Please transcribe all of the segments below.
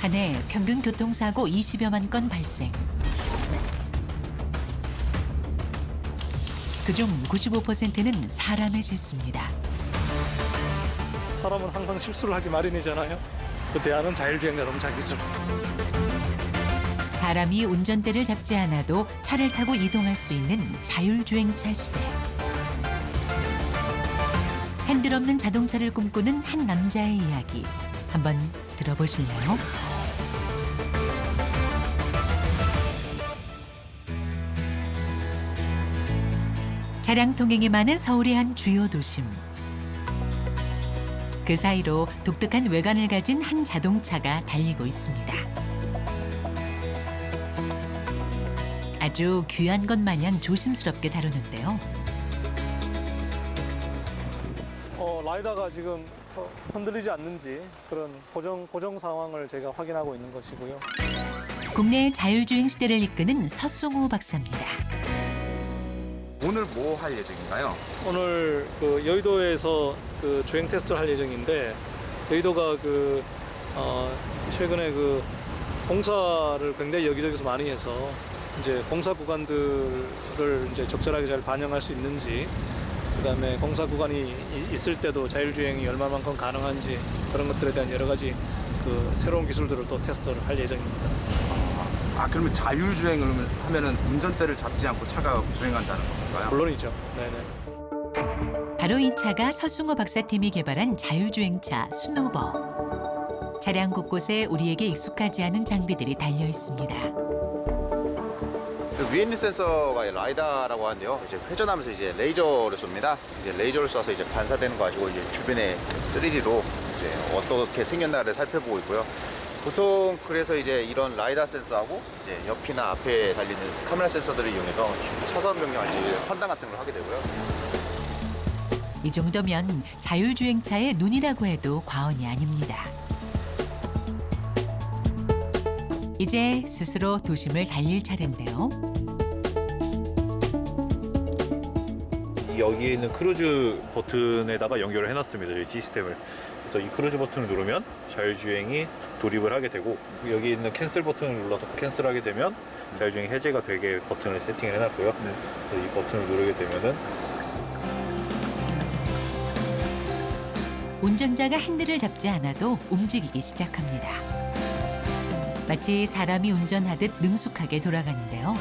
한 해 평균 교통사고 20여만 건 발생. 그중 95%는 사람의 실수입니다. 사람은 항상 실수를 하기 마련이잖아요. 그 대안은 자율주행 자동차 기술. 사람이 운전대를 잡지 않아도 차를 타고 이동할 수 있는 자율주행차 시대. 핸들 없는 자동차를 꿈꾸는 한 남자의 이야기. 한번 들어보실래요? 차량 통행이 많은 서울의 한 주요 도심. 그 사이로 독특한 외관을 가진 한 자동차가 달리고 있습니다. 아주 귀한 것 마냥 조심스럽게 다루는데요. 라이다가 지금 흔들리지 않는지 그런 고정 상황을 제가 확인하고 있는 것이고요. 국내의 자율주행 시대를 이끄는 서승우 박사입니다. 오늘 뭐 할 예정인가요? 오늘 여의도에서 주행 테스트를 할 예정인데 여의도가 최근에 공사를 굉장히 여기저기서 많이 해서 이제 공사 구간들을 이제 적절하게 잘 반영할 수 있는지, 그다음에 공사 구간이 있을 때도 자율주행이 얼마만큼 가능한지 그런 것들에 대한 여러 가지 새로운 기술들을 또 테스트를 할 예정입니다. 그러면 자율주행을 하면은 운전대를 잡지 않고 차가 주행한다는 건가요? 물론이죠. 네네. 바로 이 차가 서승우 박사팀이 개발한 자율주행차 스노버. 차량 곳곳에 우리에게 익숙하지 않은 장비들이 달려 있습니다. 위에 있는 센서가 라이다라고 하는데요. 이제 회전하면서 이제 레이저를 쏩니다. 이제 레이저를 쏴서 이제 반사되는 거 가지고 이제 주변에 3D로 이제 어떻게 생겼나를 살펴보고 있고요. 보통 그래서 이제 이런 라이다 센서하고 이제 옆이나 앞에 달리는 카메라 센서들을 이용해서 차선 변경할 때 판단 같은 걸 하게 되고요. 이 정도면 자율주행차의 눈이라고 해도 과언이 아닙니다. 이제 스스로 도심을 달릴 차례인데요. 여기 있는 크루즈 버튼에다가 연결을 해놨습니다. 이 시스템을. 그래서 이 크루즈 버튼을 누르면 자율주행이 돌입을 하게 되고, 여기 있는 캔슬 버튼을 눌러서 캔슬하게 되면 자율주행 해제가 되게 버튼을 세팅을 해놨고요. 그래서 이 버튼을 누르게 되면은 운전자가 핸들을 잡지 않아도 움직이기 시작합니다. 마치 사람이 운전하듯 능숙하게 돌아가는데요.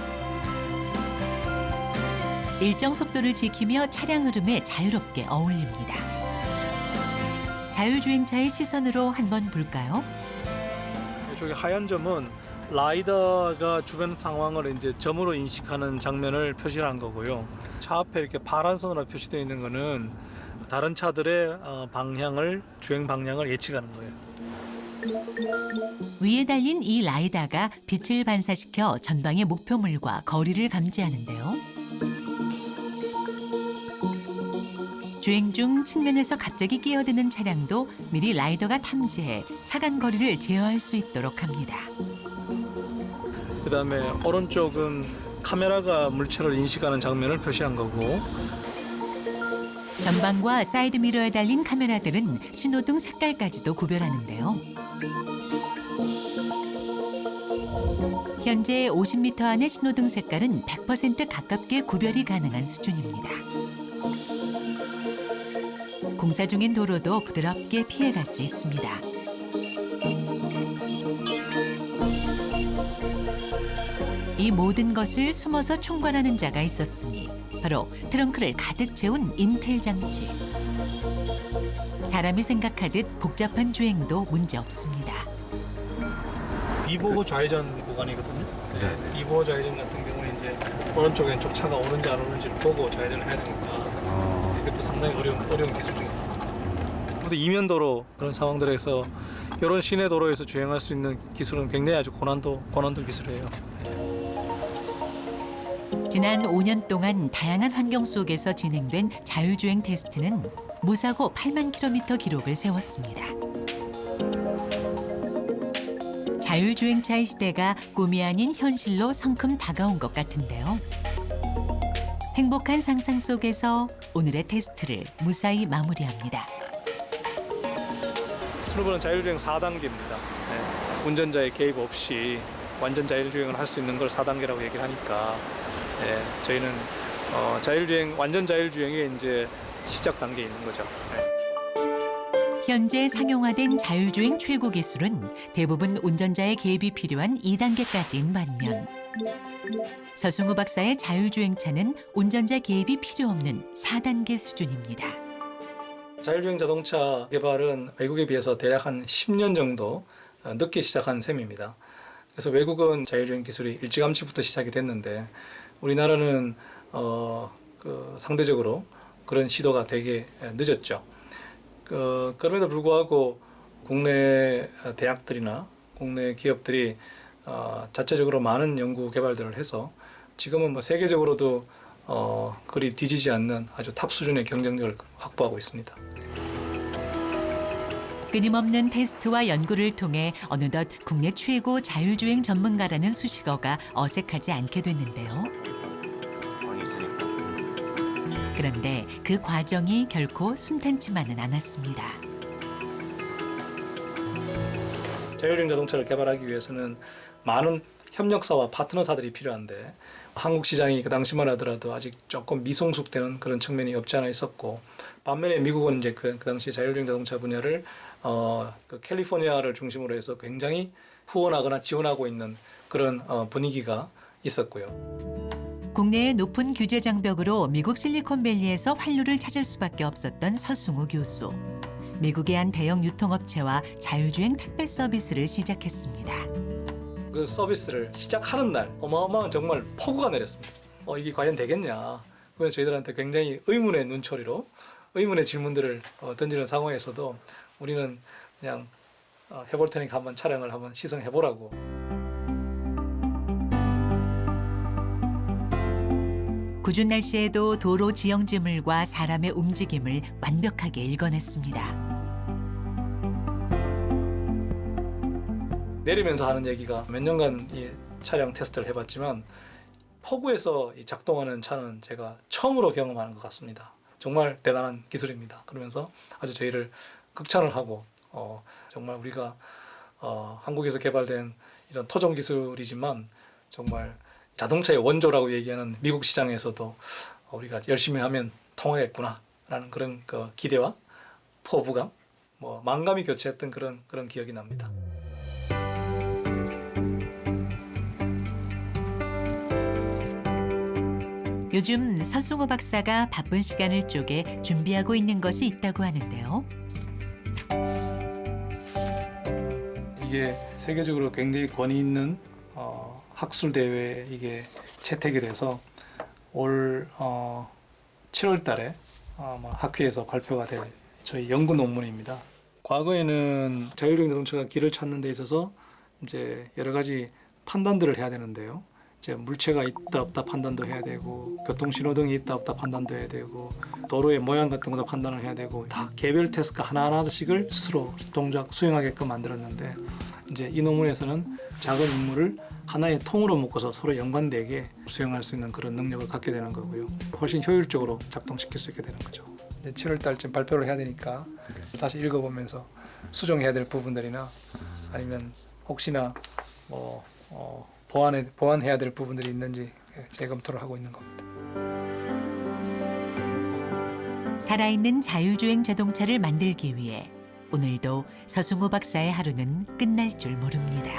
일정 속도를 지키며 차량 흐름에 자유롭게 어울립니다. 자율주행차의 시선으로 한번 볼까요? 저기 하얀 점은 라이다가 주변 상황을 이제 점으로 인식하는 장면을 표시한 거고요. 차 앞에 이렇게 파란 선으로 표시되어 있는 거는 다른 차들의 주행 방향을 예측하는 거예요. 위에 달린 이 라이다가 빛을 반사시켜 전방의 목표물과 거리를 감지하는데요. 주행 중 측면에서 갑자기 끼어드는 차량도 미리 라이더가 탐지해 차간 거리를 제어할 수 있도록 합니다. 그다음에 오른쪽은 카메라가 물체를 인식하는 장면을 표시한 거고, 전방과 사이드 미러에 달린 카메라들은 신호등 색깔까지도 구별하는데요. 현재 50m 안의 신호등 색깔은 100% 가깝게 구별이 가능한 수준입니다. 공사 중인 도로도 부드럽게 피해갈 수 있습니다. 이 모든 것을 숨어서 총괄하는 자가 있었으니 바로 트렁크를 가득 채운 인텔 장치. 사람이 생각하듯 복잡한 주행도 문제없습니다. 비보호 좌회전 구간이거든요. 비보호 좌회전 같은 경우는 이제 오른쪽 왼쪽 차가 오는지 안 오는지를 보고 좌회전을 해야 되니까 이것도 상당히 어려운 기술 중입니다. 근데 이면도로 그런 상황들에서 이런 시내 도로에서 주행할 수 있는 기술은 굉장히 아주 고난도 기술이에요. 지난 5년 동안 다양한 환경 속에서 진행된 자율주행 테스트는 무사고 8만 킬로미터 기록을 세웠습니다. 자율주행차의 시대가 꿈이 아닌 현실로 성큼 다가온 것 같은데요. 행복한 상상 속에서 오늘의 테스트를 무사히 마무리합니다. 스노보는 자율주행 4단계입니다. 운전자의 개입 없이 완전 자율주행을 할 수 있는 걸 4단계라고 얘기를 하니까 예, 저희는 자율주행 완전 자율주행의 이제 시작 단계에 있는 거죠. 예. 현재 상용화된 자율주행 최고 기술은 대부분 운전자의 개입이 필요한 2단계까지인 반면 서승우 박사의 자율주행차는 운전자 개입이 필요 없는 4단계 수준입니다. 자율주행 자동차 개발은 외국에 비해서 대략 한 10년 정도 늦게 시작한 셈입니다. 그래서 외국은 자율주행 기술이 일찌감치부터 시작이 됐는데 우리나라는 상대적으로 그런 시도가 되게 늦었죠. 그럼에도 불구하고 국내 대학들이나 국내 기업들이 자체적으로 많은 연구 개발들을 해서 지금은 뭐 세계적으로도 그리 뒤지지 않는 아주 탑 수준의 경쟁력을 확보하고 있습니다. 끊임없는 테스트와 연구를 통해 어느덧 국내 최고 자율주행 전문가라는 수식어가 어색하지 않게 됐는데요. 그런데 그 과정이 결코 순탄치만은 않았습니다. 자율주행 자동차를 개발하기 위해서는 많은 협력사와 파트너사들이 필요한데 한국 시장이 그 당시만 하더라도 아직 조금 미성숙되는 그런 측면이 없지 않아 있었고 반면에 미국은 이제 그 당시 자율주행 자동차 분야를 그 캘리포니아를 중심으로 해서 굉장히 후원하거나 지원하고 있는 그런 분위기가 있었고요. 국내의 높은 규제 장벽으로 미국 실리콘밸리에서 활로를 찾을 수밖에 없었던 서승우 교수. 미국의 한 대형 유통업체와 자율주행 택배 서비스를 시작했습니다. 그 서비스를 시작하는 날 어마어마한 정말 폭우가 내렸습니다. 이게 과연 되겠냐. 그래서 저희들한테 굉장히 의문의 눈초리로 의문의 질문들을 던지는 상황에서도 우리는 그냥 해볼 테니까 한번 촬영을 한번 시승해보라고. 궂은 날씨에도 도로 지형지물과 사람의 움직임을 완벽하게 읽어냈습니다. 내리면서 하는 얘기가 몇 년간 이 차량 테스트를 해봤지만 폭우에서 이 작동하는 차는 제가 처음으로 경험하는 것 같습니다. 정말 대단한 기술입니다. 그러면서 아주 저희를 극찬을 하고 정말 우리가 한국에서 개발된 이런 토종 기술이지만 정말 자동차의 원조라고 얘기하는 미국 시장에서도 우리가 열심히 하면 통하겠구나라는 그런 그 기대와 포부감, 만감이 교체했던 그런 기억이 납니다. 요즘 서승우 박사가 바쁜 시간을 쪼개 준비하고 있는 것이 있다고 하는데요. 이게 세계적으로 굉장히 권위 있는 학술 대회에 이게 채택이 돼서 올 7월 달에 학회에서 발표가 될 저희 연구 논문입니다. 과거에는 자율주행 자동차가 길을 찾는 데 있어서 이제 여러 가지 판단들을 해야 되는데요. 이제 물체가 있다 없다 판단도 해야 되고 교통신호등이 있다 없다 판단도 해야 되고 도로의 모양 같은 것도 판단을 해야 되고 다 개별 태스크 하나하나씩을 스스로 동작 수행하게끔 만들었는데 이제 이 논문에서는 작은 인물을 하나의 통으로 묶어서 서로 연관되게 수행할 수 있는 그런 능력을 갖게 되는 거고요. 훨씬 효율적으로 작동시킬 수 있게 되는 거죠. 이제 7월 달쯤 발표를 해야 되니까 다시 읽어보면서 수정해야 될 부분들이나 아니면 혹시나 보완해야 될 부분들이 있는지 재검토를 하고 있는 겁니다. 살아있는 자율주행 자동차를 만들기 위해 오늘도 서승우 박사의 하루는 끝날 줄 모릅니다.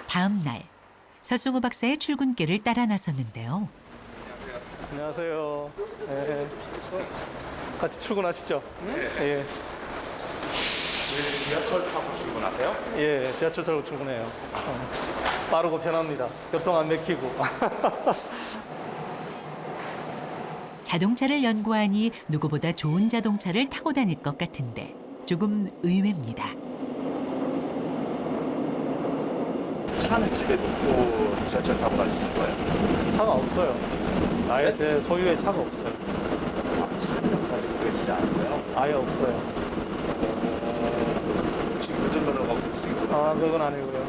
다음 날 서승우 박사의 출근길을 따라 나섰는데요. 안녕하세요. 네. 같이 출근하시죠? 네. 예. 지하철 타고 출근하세요? 예, 지하철 타고 출근해요. 빠르고 편합니다. 교통 안 막히고. 자동차를 연구하니 누구보다 좋은 자동차를 타고 다닐 것 같은데 조금 의외입니다. 차는 집에 놓고 지하철 타고 가시는 거예요? 차가 없어요. 아예 제 소유의 차가 없어요. 차는 가지고 계시지 않으세요? 아예 없어요. 지금 운전면허가 없으시구나. 그건 아니고요.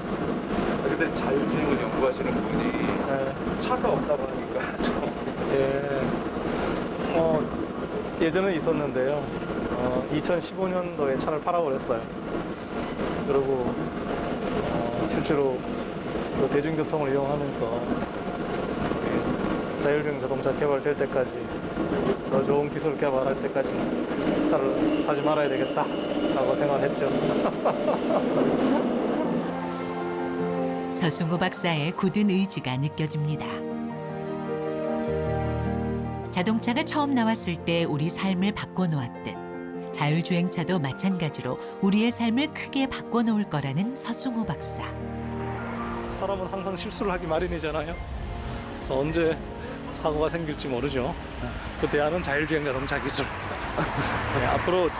근데 자율주행을 연구하시는 분이 네. 차가 없다고 하니까 좀 예. 예전에 있었는데요. 2015년도에 차를 팔아버렸어요. 그리고 실제로 그 대중교통을 이용하면서 자율주행 자동차 개발될 때까지 더 좋은 기술을 개발할 때까지 차를 사지 말아야 되겠다라고 생각했죠. 서승우 박사의 굳은 의지가 느껴집니다. 자동차가 처음 나왔을 때 우리 삶을 바꿔놓았듯 자율주행차도 마찬가지로 우리의 삶을 크게 바꿔놓을 거라는 서승우 박사. 사람은 항상 실수를 하기 마련이잖아요. 그래서 언제 사고가 생길지 모르죠. 그 대안은 자율주행 자동차 기술. 네, 앞으로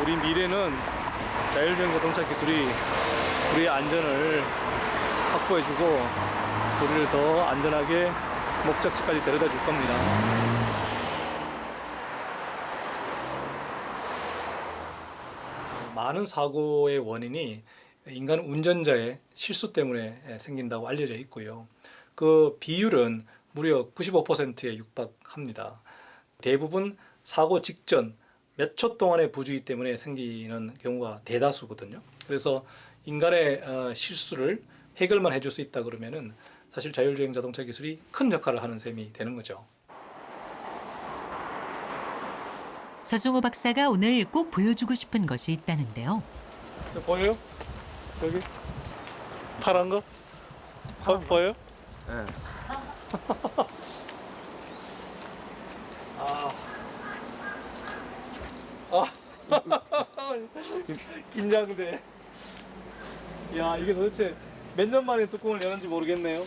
우리 미래는 자율주행 자동차 기술이 우리의 안전을 확보해주고 우리를 더 안전하게 목적지까지 데려다 줄 겁니다. 많은 사고의 원인이 인간 운전자의 실수 때문에 생긴다고 알려져 있고요. 그 비율은 무려 95%에 육박합니다. 대부분 사고 직전 몇 초 동안의 부주의 때문에 생기는 경우가 대다수거든요. 그래서 인간의 실수를 해결만 해줄 수 있다 그러면은 사실 자율주행 자동차 기술이 큰 역할을 하는 셈이 되는 거죠. 서승우 박사가 오늘 꼭 보여주고 싶은 것이 있다는데요. 보여요? 여기 파란 거? 보여요? 네. 긴장돼. 야, 이게 도대체 몇 년 만에 뚜껑을 여는지 모르겠네요.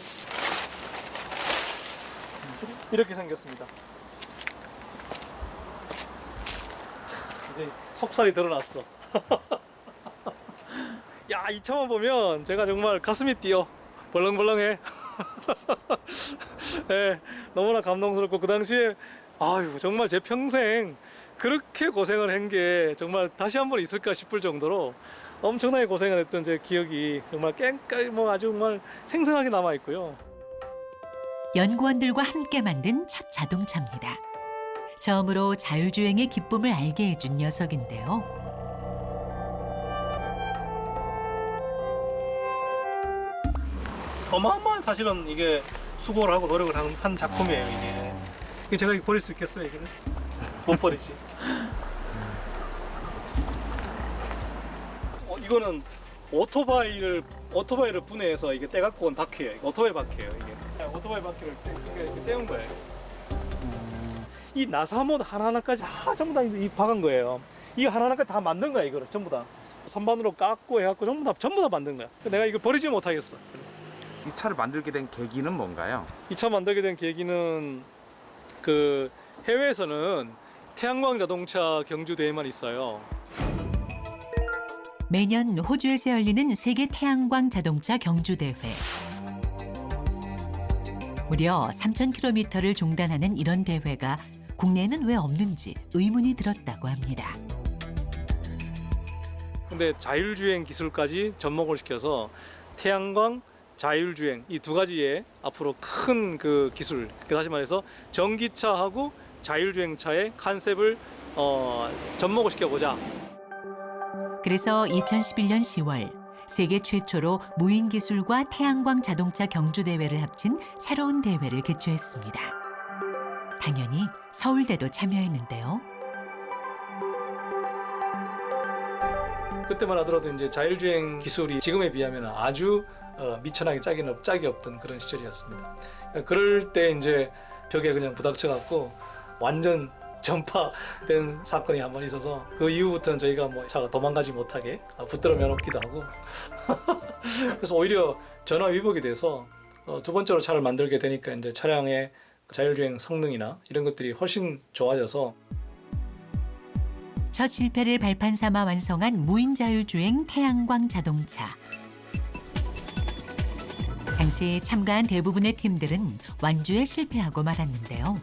이렇게 생겼습니다. 이제 속살이 드러났어. 야, 이 차만 보면 제가 정말 가슴이 뛰어. 벌렁벌렁해. 네, 너무나 감동스럽고 그 당시에 아유 정말 제 평생 그렇게 고생을 한 게 정말 다시 한번 있을까 싶을 정도로 엄청나게 고생을 했던 제 기억이 정말 깽깔 아주 정말 생생하게 남아 있고요. 연구원들과 함께 만든 첫 자동차입니다. 처음으로 자율주행의 기쁨을 알게 해준 녀석인데요. 어마어마한 사실은 이게 수고를 하고 노력을 한 작품이에요 이게 제가 이거 버릴 수 있겠어요 이거는? 못 버리지. 이거는 오토바이를 분해해서 이게 떼갖고 온 바퀴예요. 이거 오토바이 바퀴예요 이게. 오토바이 바퀴를 이렇게 떼운 거예요. 이 나사못 하나하나까지 전부 다 이 박은 거예요. 이 하나하나까지 다 만든 거야 이거를 전부 다. 선반으로 깎고 해갖고 전부 다 만든 거야. 내가 이거 버리지 못하겠어. 이 차를 만들게 된 계기는 뭔가요? 이 차 만들게 된 계기는 그 해외에서는 태양광 자동차 경주 대회만 있어요. 매년 호주에서 열리는 세계 태양광 자동차 경주 대회. 무려 3,000km를 종단하는 이런 대회가 국내에는 왜 없는지 의문이 들었다고 합니다. 근데 자율주행 기술까지 접목을 시켜서 태양광, 자율주행 이 두 가지의 앞으로 큰 그 기술, 다시 말해서 전기차하고 자율주행차의 컨셉을 접목을 시켜보자. 그래서 2011년 10월 세계 최초로 무인 기술과 태양광 자동차 경주 대회를 합친 새로운 대회를 개최했습니다. 당연히 서울대도 참여했는데요. 그때만 하더라도 이제 자율주행 기술이 지금에 비하면 아주 미천하게 짝이 없던 그런 시절이었습니다. 그럴 때 이제 벽에 그냥 부닥쳐 갖고 완전 전파된 사건이 한 번 있어서 그 이후부터는 저희가 뭐 차가 도망가지 못하게 붙들어 매놓기도 하고 그래서 오히려 전화 위복이 돼서 두 번째로 차를 만들게 되니까 이제 차량의 자율주행 성능이나 이런 것들이 훨씬 좋아져서 첫 실패를 발판 삼아 완성한 무인 자율주행 태양광 자동차. 당시 참가한 대부분의 팀들은 완주에 실패하고 말았는데요.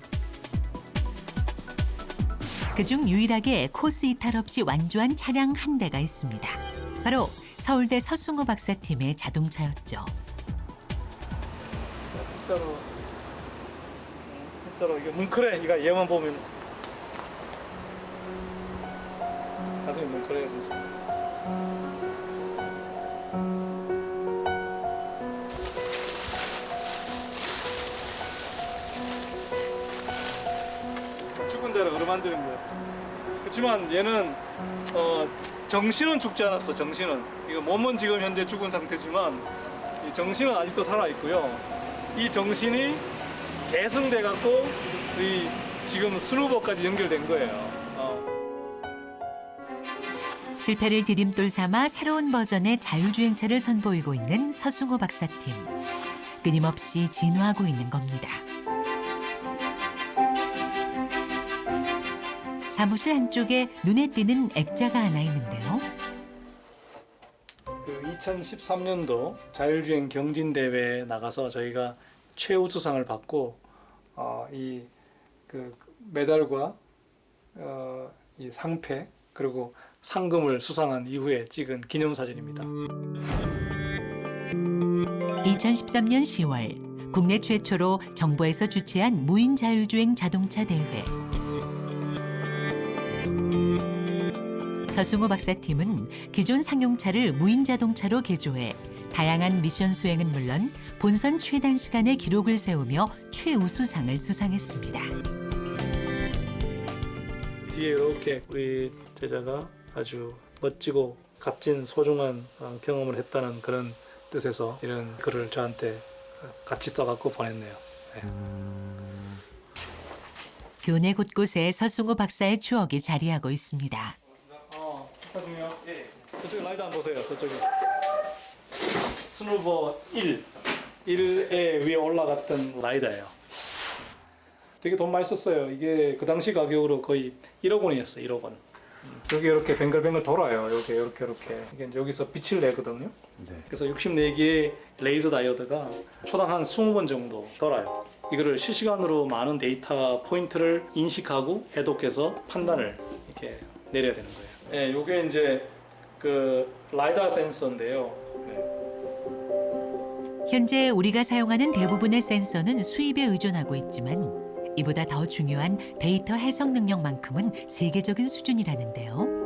그중 유일하게 코스 이탈 없이 완주한 차량 한 대가 있습니다. 바로 서울대 서승우 박사팀의 자동차였죠. 진짜로 이게 뭉클해. 얘만 보면 한번 그려주세요. 죽은 자를 어루만지는 것 같아. 그렇지만 얘는 정신은 죽지 않았어. 정신은 이거 몸은 지금 현재 죽은 상태지만 이 정신은 아직도 살아 있고요. 이 정신이 계승돼 갖고 이 지금 스누버까지 연결된 거예요. 실패를 디딤돌 삼아 새로운 버전의 자율주행차를 선보이고 있는 서승호 박사팀. 끊임없이 진화하고 있는 겁니다. 사무실 한쪽에 눈에 띄는 액자가 하나 있는데요. 그 2013년도 자율주행 경진대회에 나가서 저희가 최우수상을 받고 이 그 메달과 이 상패 그리고 상금을 수상한 이후에 찍은 기념사진입니다. 2013년 10월 국내 최초로 정부에서 주최한 무인 자율주행 자동차 대회. 서승호 박사팀은 기존 상용차를 무인 자동차로 개조해 다양한 미션 수행은 물론 본선 최단 시간의 기록을 세우며 최우수상을 수상했습니다. 뒤에 이렇게 우리 제자가 아주 멋지고 값진 소중한 경험을 했다는 그런 뜻에서 이런 글을 저한테 같이 써갖고 보냈네요. 네. 교내 곳곳에 서승호 박사의 추억이 자리하고 있습니다. 축하드려요. 예. 저쪽에 라이드 한번 보세요. 저쪽에 스누버 1에 위에 올라갔던 라이더예요. 되게 돈 많이 썼어요. 이게 그 당시 가격으로 거의 1억 원이었어요. 1억 원. 여기 이렇게 뱅글뱅글 돌아요. 이렇게. 이게 이제 여기서 빛을 내거든요. 네. 그래서 64개의 레이저 다이오드가 초당 한 20번 정도 돌아요. 이거를 실시간으로 많은 데이터 포인트를 인식하고 해독해서 판단을 이렇게 내려야 되는 거예요. 네, 이게 이제 그 라이다 센서인데요. 네. 현재 우리가 사용하는 대부분의 센서는 수입에 의존하고 있지만 이보다 더 중요한 데이터 해석 능력만큼은 세계적인 수준이라는데요.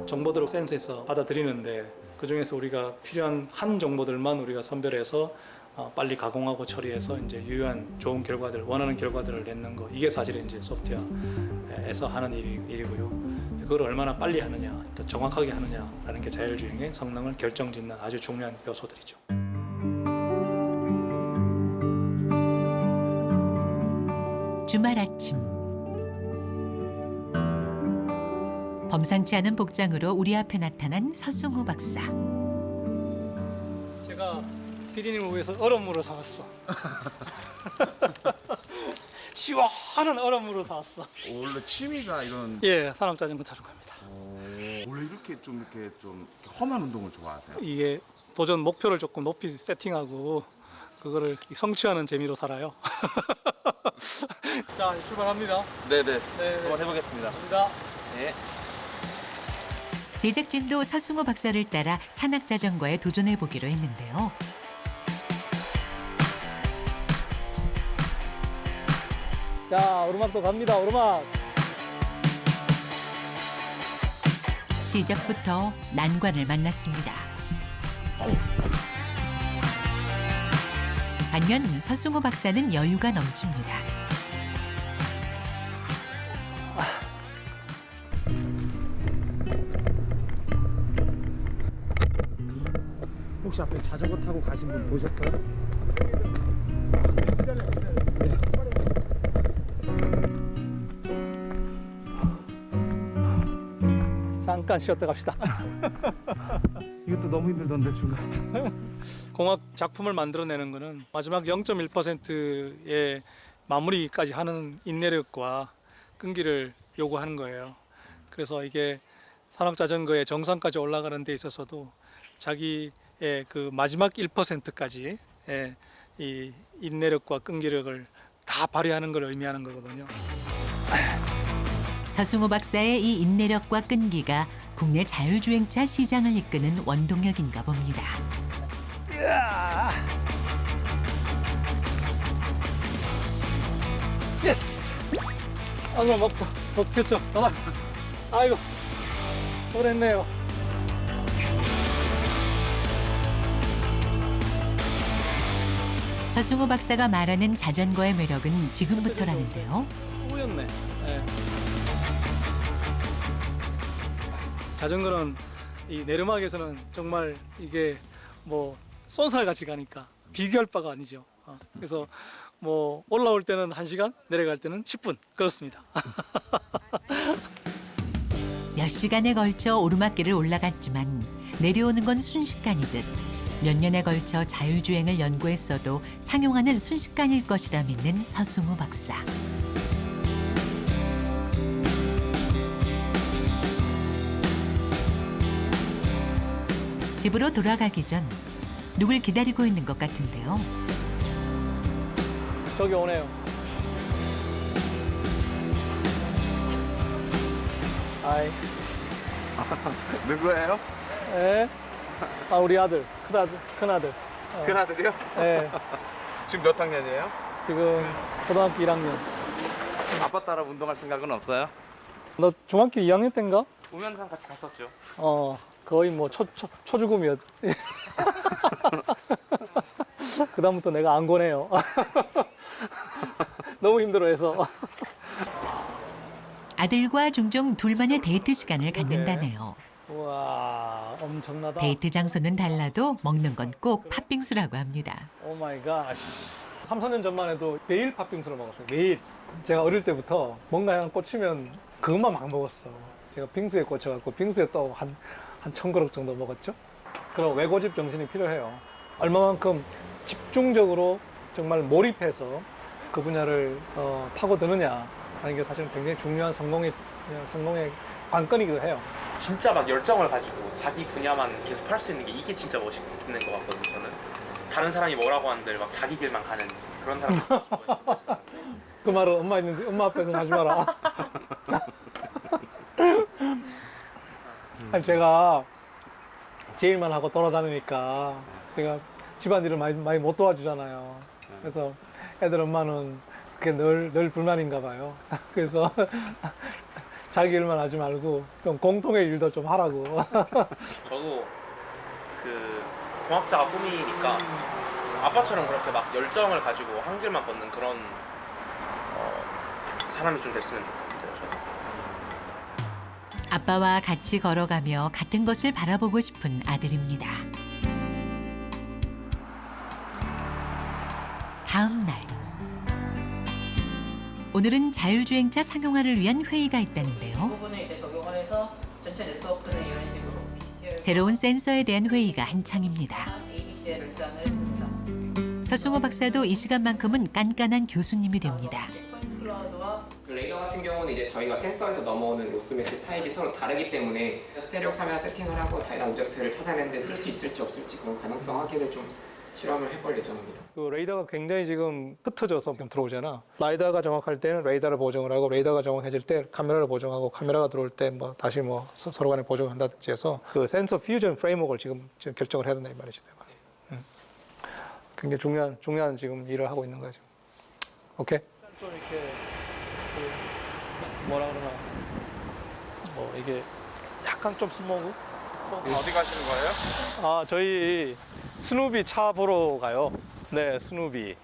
정보들을 센서에서 받아들이는데 그중에서 우리가 필요한 한 정보들만 우리가 선별해서 빨리 가공하고 처리해서 이제 유효한 좋은 결과들, 원하는 결과들을 내는 거, 이게 사실은 이제 소프트웨어에서 하는 일이고요. 그걸 얼마나 빨리 하느냐, 또 정확하게 하느냐라는 게 자율주행의 성능을 결정짓는 아주 중요한 요소들이죠. 주말 아침. 범상치 않은 복장으로 우리 앞에 나타난 서승호 박사. 제가 PD님을 위해서 얼음물을 사왔어. 시원한 얼음물을 사왔어. 원래 취미가 이런 예, 산악 자전거 타는 겁니다. 원래 이렇게 좀 험한 운동을 좋아하세요? 이게 도전 목표를 조금 높이 세팅하고 그거를 성취하는 재미로 살아요. 자, 출발합니다. 네네. 네, 한번 해보겠습니다. 갑니다. 네. 제작진도 서승호 박사를 따라 산악 자전거에 도전해 보기로 했는데요. 자, 오르막도 갑니다. 오르막. 시작부터 난관을 만났습니다. 반면 서승호 박사는 여유가 넘칩니다. 혹시 앞에 자전거 타고 가신 분 보셨어요? 잠깐 쉬었다 갑시다. 이것도 너무 힘들던데 중간. 공학 작품을 만들어내는 거는 마지막 0.1%의 마무리까지 하는 인내력과 끈기를 요구하는 거예요. 그래서 이게 산악 자전거의 정상까지 올라가는 데 있어서도 자기의 그 마지막 1%까지 이 인내력과 끈기력을 다 발휘하는 걸 의미하는 거거든요. 서승호 박사의 이 인내력과 끈기가 국내 자율주행차 시장을 이끄는 원동력인가 봅니다. 예스! 오늘 먹고 폈죠. 아이고, 오랬네요. 서승우 박사가 말하는 자전거의 매력은 지금부터라는데요. 뿌였네. 예. 자전거는 이 내리막에서는 정말 이게 뭐 쏜살같이 가니까 비교할 바가 아니죠. 그래서 뭐 올라올 때는 1시간, 내려갈 때는 10분 그렇습니다. 몇 시간에 걸쳐 오르막길을 올라갔지만 내려오는 건 순식간이듯 몇 년에 걸쳐 자율주행을 연구했어도 상용화는 순식간일 것이라 믿는 서승우 박사. 집으로 돌아가기 전 누굴 기다리고 있는 것 같은데요. 저기 오네요. 아이, 누구예요? 예. 아 우리 아들, 큰 아들. 큰아들이요? 예. 지금 몇 학년이에요? 지금 고등학교 1학년. 아빠 따라 운동할 생각은 없어요? 너 중학교 2학년 때인가? 우면산 같이 갔었죠. 거의 뭐 초중고면. 그다음부터 내가 안 권해요. 너무 힘들어해서. 아들과 종종 둘만의 데이트 시간을 갖는다네요. 우와, 엄청나다. 데이트 장소는 달라도 먹는 건 꼭 팥빙수라고 합니다. 오 마이 갓. 3, 4년 전만 해도 매일 팥빙수를 먹었어요. 매일. 제가 어릴 때부터 뭔가 하나 꽂히면 그것만 막 먹었어. 제가 빙수에 꽂혀갖고 빙수에 또 한 1,000그릇 정도 먹었죠. 그런 외고집 정신이 필요해요. 얼마만큼 집중적으로 정말 몰입해서 그 분야를 파고드느냐 하는 게 사실은 굉장히 중요한 성공의 관건이기도 해요. 진짜 막 열정을 가지고 자기 분야만 계속 할 수 있는 게 이게 진짜 멋있는 것 같거든요. 저는 다른 사람이 뭐라고 하는데 막 자기 길만 가는 그런 사람이 진짜 멋있어요. 그 말은 엄마 앞에서는 하지 마라. 아니, 제가 제 일만 하고 돌아다니니까 제가 집안일을 많이 못 도와주잖아요. 그래서 애들 엄마는 그게 늘 불만인가 봐요. 그래서 자기 일만 하지 말고 좀 공통의 일도 좀 하라고. 저도 그 공학자가 꿈이니까 아빠처럼 그렇게 막 열정을 가지고 한 길만 걷는 그런 사람이 좀 됐으면 좋겠어요. 저는. 아빠와 같이 걸어가며 같은 것을 바라보고 싶은 아들입니다. 다음 날. 오늘은 자율주행차 상용화를 위한 회의가 있다는데요. 부분을 이제 적용을 해서 전체 네트워크는 이런 식으로 BCL 새로운 센서에 대한 회의가 한창입니다. ABCL을 제안을 했습니다. 서승우 박사도 이 시간만큼은 깐깐한 교수님이 됩니다. 시퀀스 클라우드와 그 레이더 같은 경우는 이제 저희가 센서에서 넘어오는 로스 메시 타입이 서로 다르기 때문에 스테레오 카메라 세팅을 하고 다양한 오브젝트를 찾아내는데 쓸 수 있을지 없을지 그런 가능성 확인을 좀 실험을 해볼 예정입니다. 그 레이더가 굉장히 지금 흩어져서 들어오잖아. 라이다가 정확할 때는 레이더를 보정을 하고 레이더가 정확해질 때 카메라를 보정하고 카메라가 들어올 때 뭐 다시 뭐 서로 간에 보정을 한다든지 해서 그 센서 퓨전 프레임워크를 지금 결정을 해야 된다 이 말이지. 굉장히 중요한 지금 일을 하고 있는 거죠. 오케이. 좀 이렇게 그 뭐라 그러나 뭐 이게 약간 좀 스모그. 어디 가시는 거예요? 아 저희 스누비 차 보러 가요. 네, 스누비.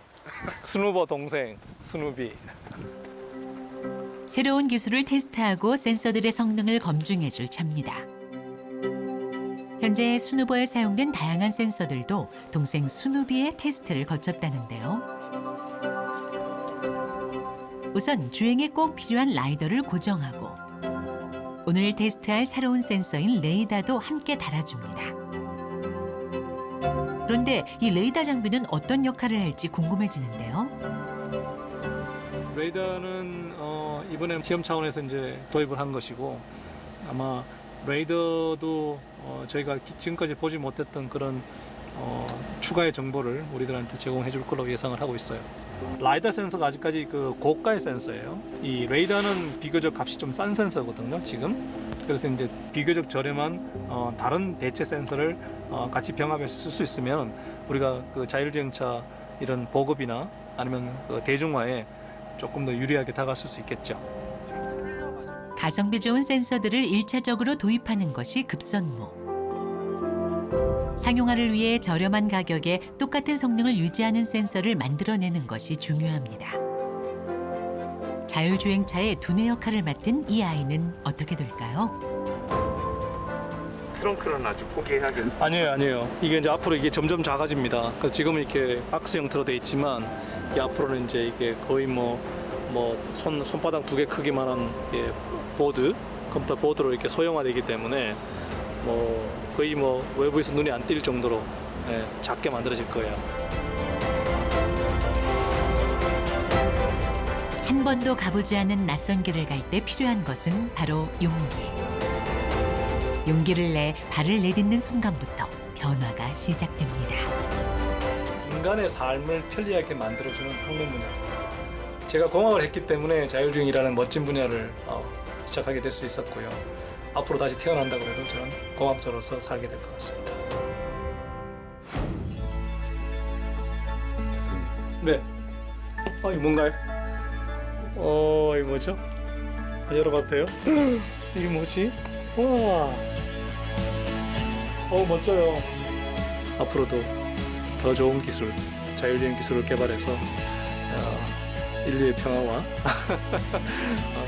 스누버 동생 스누비. 새로운 기술을 테스트하고 센서들의 성능을 검증해줄 차입니다. 현재 스누버에 사용된 다양한 센서들도 동생 스누비의 테스트를 거쳤다는데요. 우선 주행에 꼭 필요한 라이더를 고정하고 오늘 테스트할 새로운 센서인 레이더도 함께 달아줍니다. 그런데 이 레이더 장비는 어떤 역할을 할지 궁금해지는데요. 레이더는 이번에 시험 차원에서 이제 도입을 한 것이고 아마 레이더도 저희가 지금까지 보지 못했던 그런 추가의 정보를 우리들한테 제공해 줄 걸로 예상을 하고 있어요. 라이더 센서가 아직까지 그 고가의 센서예요. 이 레이더는 비교적 값이 좀 싼 센서거든요, 지금. 그래서 이제 비교적 저렴한 다른 대체 센서를 같이 병합해서 쓸 수 있으면 우리가 그 자율주행차 이런 보급이나 아니면 그 대중화에 조금 더 유리하게 다가설 수 있겠죠. 가성비 좋은 센서들을 1차적으로 도입하는 것이 급선무. 상용화를 위해 저렴한 가격에 똑같은 성능을 유지하는 센서를 만들어내는 것이 중요합니다. 자율주행차의 두뇌 역할을 맡은 이 아이는 어떻게 될까요? 트렁크는 아직 포기해야겠네. 아니에요. 이게 이제 앞으로 이게 점점 작아집니다. 그래서 지금은 이렇게 박스 형태로 돼 있지만 이게 앞으로는 이제 이게 거의 손바닥 2개 크기만한 보드, 컴퓨터 보드로 이렇게 소형화되기 때문에 거의 외부에서 눈이 안 띌 정도로 작게 만들어질 거예요. 한 번도 가보지 않은 낯선 길을 갈 때 필요한 것은 바로 용기. 용기를 내 발을 내딛는 순간부터 변화가 시작됩니다. 인간의 삶을 편리하게 만들어주는 학문 분야. 제가 공학을 했기 때문에 자율주행이라는 멋진 분야를 시작하게 될 수 있었고요. 앞으로 다시 태어난다고 해도 저는 공학자로서 살게 될 것 같습니다. 네. 이거 뭔가요? 이거 뭐죠? 열어봐도 돼요? 이게 뭐지? 와. 멋져요. 앞으로도 더 좋은 기술, 자율주행 기술을 개발해서 인류의 평화와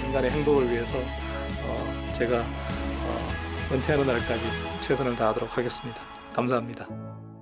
인간의 행복을 위해서 제가 은퇴하는 날까지 최선을 다하도록 하겠습니다. 감사합니다.